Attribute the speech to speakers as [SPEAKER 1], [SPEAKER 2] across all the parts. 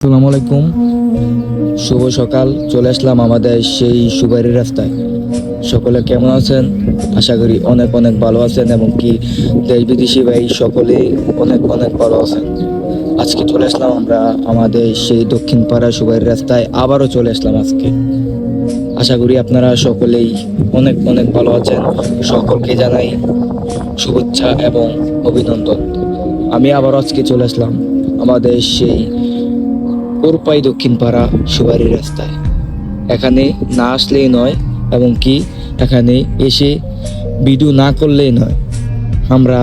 [SPEAKER 1] আসসালামু আলাইকুম, শুভ সকাল। চলে আসলাম আমাদের সেই সুবাইরি রাস্তায়। সকলে কেমন আছেন? আশা করি অনেক অনেক ভালো আছেন এবং কি দেশ বিদেশি ভাই সকলে অনেক অনেক ভালো আছেন। আজকে চলে আসলাম আমরা আমাদের সেই দক্ষিণ পাড়া সুবাইরি রাস্তায়, আবারও চলে আসলাম আজকে। আশা করি আপনারা সকলেই অনেক অনেক ভালো আছেন। সকলকে জানাই শুভেচ্ছা এবং অভিনন্দন। আমি আবারও আজকে চলে আসলাম আমাদের সেই কোরপাই দক্ষিণ পাড়া সুবাইরি রাস্তায়। এখানে না আসলেই নয় এবং কি এখানে এসে ভিডিও না করলেই নয়। আমরা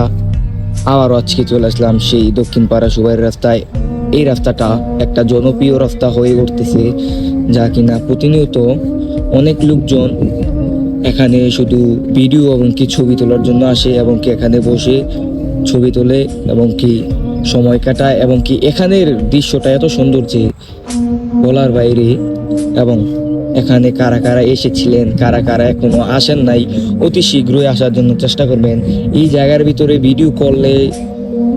[SPEAKER 1] আবারও আজকে চলে আসলাম সেই দক্ষিণ পাড়া সুবাইরি রাস্তায়। এই রাস্তাটা একটা জনপ্রিয় রাস্তা হয়ে উঠতেছে, যা কিনা প্রতিনিয়ত অনেক লোকজন এখানে শুধু ভিডিও এবং কি ছবি তোলার জন্য আসে এবং কি এখানে বসে ছবি তোলে এবং কি সময় কাটায় এবং কি এখানের দৃশ্যটা এত সুন্দর যে বলার বাইরে। এবং এখানে কারা কারা এসেছিলেন, কারা কারা এখনো আসেন নাই, অতি শীঘ্রই আসার জন্য চেষ্টা করবেন। এই জায়গার ভিতরে ভিডিও করলে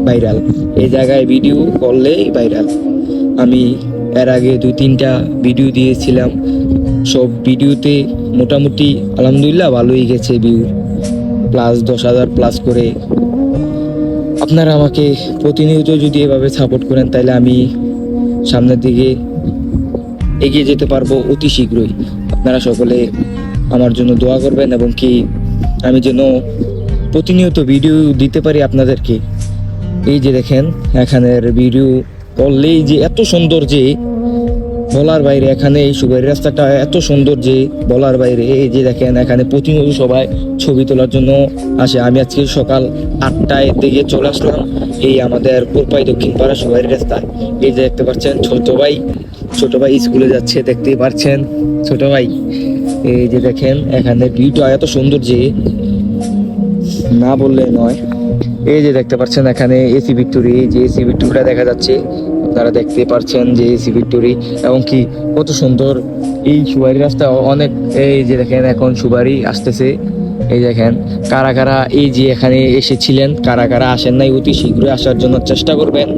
[SPEAKER 1] ভাইরাল, এই জায়গায় ভিডিও করলেই ভাইরাল। আমি এর আগে 2-3টা ভিডিও দিয়েছিলাম, সব ভিডিওতে মোটামুটি আলহামদুলিল্লাহ ভালোই গেছে, ভিউ প্লাস 10,000 প্লাস করে। আপনারা আমাকে প্রতিনিয়ত যদি এভাবে সাপোর্ট করেন তাহলে আমি সামনের দিকে এগিয়ে যেতে পারবো অতি শীঘ্রই। আপনারা সকলে আমার জন্য দোয়া করবেন এবং কি আমি যেন প্রতিনিয়ত ভিডিও দিতে পারি আপনাদেরকে। এই যে দেখেন এখানের ভিডিও করলেই যে এত সুন্দর যে বলার বাইরে। এখানে এই সুবাইরি রাস্তাটা এত সুন্দর যে বলার বাইরে। এই যে দেখেন এখানে প্রতিনিয়ত সবাই ছবি তোলার জন্য আসে। আমি আজকে সকাল 8টায় দিকে চলে আসলাম এই আমাদের কোরপাই দক্ষিণ পাড়া সুবাইরি রাস্তায়। এই যে দেখতে পাচ্ছেন ছোট ভাই স্কুলে যাচ্ছে, দেখতেই পাচ্ছেন ছোট ভাই। এই যে দেখেন এখানে ভিউটা এত সুন্দর যে না বললে নয়। এই যে দেখতে পাচ্ছেন এখানে এসি ভিক্টোরি, এই যে এসি ভিক্টোরিটা দেখা যাচ্ছে, আপনারা দেখতে পাচ্ছেন যে এসি ভিক্টোরি এবং কি কত সুন্দর এই সুবাইরি রাস্তা অনেক। এই যে দেখেন এখন সুবাইরি আসতেছে। এই দেখেন কারা কারা এই যে এখানে এসেছিলেন, কারা কারা আসেন নাই, অতি শীঘ্রই আসার জন্য চেষ্টা করবেন।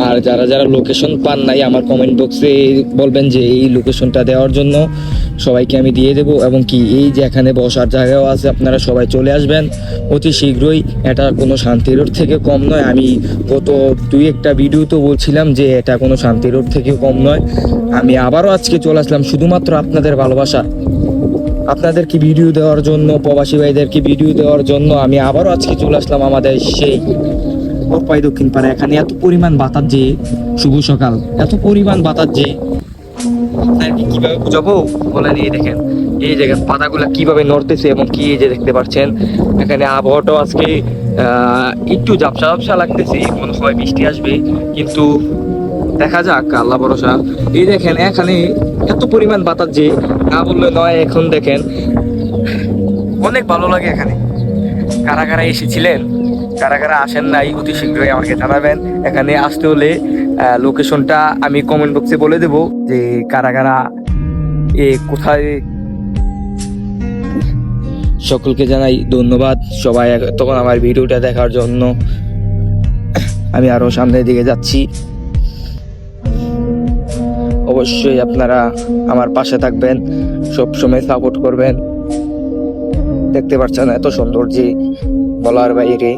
[SPEAKER 1] আর যারা যারা লোকেশন পান নাই আমার কমেন্ট বক্সে বলবেন যে এই লোকেশনটা দেওয়ার জন্য, সবাইকে আমি দিয়ে দেবো। এবং কি এই যে এখানে বসার জায়গাও আছে, আপনারা সবাই চলে আসবেন অতি শীঘ্রই। এটা কোনো শান্তি রোড থেকে কম নয়। আমি গত 2-1টা ভিডিও তো বলছিলাম যে এটা কোনো শান্তি রোড থেকে কম নয়। আমি আবারও আজকে চলে আসলাম শুধুমাত্র আপনাদের ভালোবাসা, আপনাদেরকে ভিডিও দেওয়ার জন্য, প্রবাসী ভাইদেরকে ভিডিও দেওয়ার জন্য আমি আবারও আজকে চলে আসলাম আমাদের সেই কোরপাই দক্ষিণ পাড়া। এখানে এত পরিমাণ বাতাস যে শুভ সকাল, এত পরিমাণ বাতাস যে আপনাকে কিভাবে বুঝাবো বলেন। এই দেখেন এই জায়গায় পাতাগুলা কিভাবে নড়তেছে এবং কি এই যে দেখতে পাচ্ছেন এখানে আবহাওয়াটাও আজকে একটু ঝাপসা ঝাপসা লাগতেছে, মনে হয় বৃষ্টি আসবে, কিন্তু দেখা যাক, আল্লাহ ভরসা। এই দেখেন এখানে এত পরিমাণ বাতাস যে না বললে নয়। এখন দেখেন অনেক ভালো লাগে এখানে। কারা কারা এসেছিলেন, কারা কারা আসেন নাই, অতি শীঘ্রই আমাকে জানাবেন। এখানে আসতে হলে লোকেশনটা আমি কমেন্ট বক্সে বলে দেবো যে কারা কারা কোথায়। সকলকে জানাই ধন্যবাদ সবাই তখন আমার ভিডিওটা দেখার জন্য। আমি আরো সামনের দিকে যাচ্ছি, অবশ্যই আপনারা আমার পাশে থাকবেন, সব সময় সাপোর্ট করবেন। দেখতে পাচ্ছেন এত সুন্দর যে বলার বাইরে।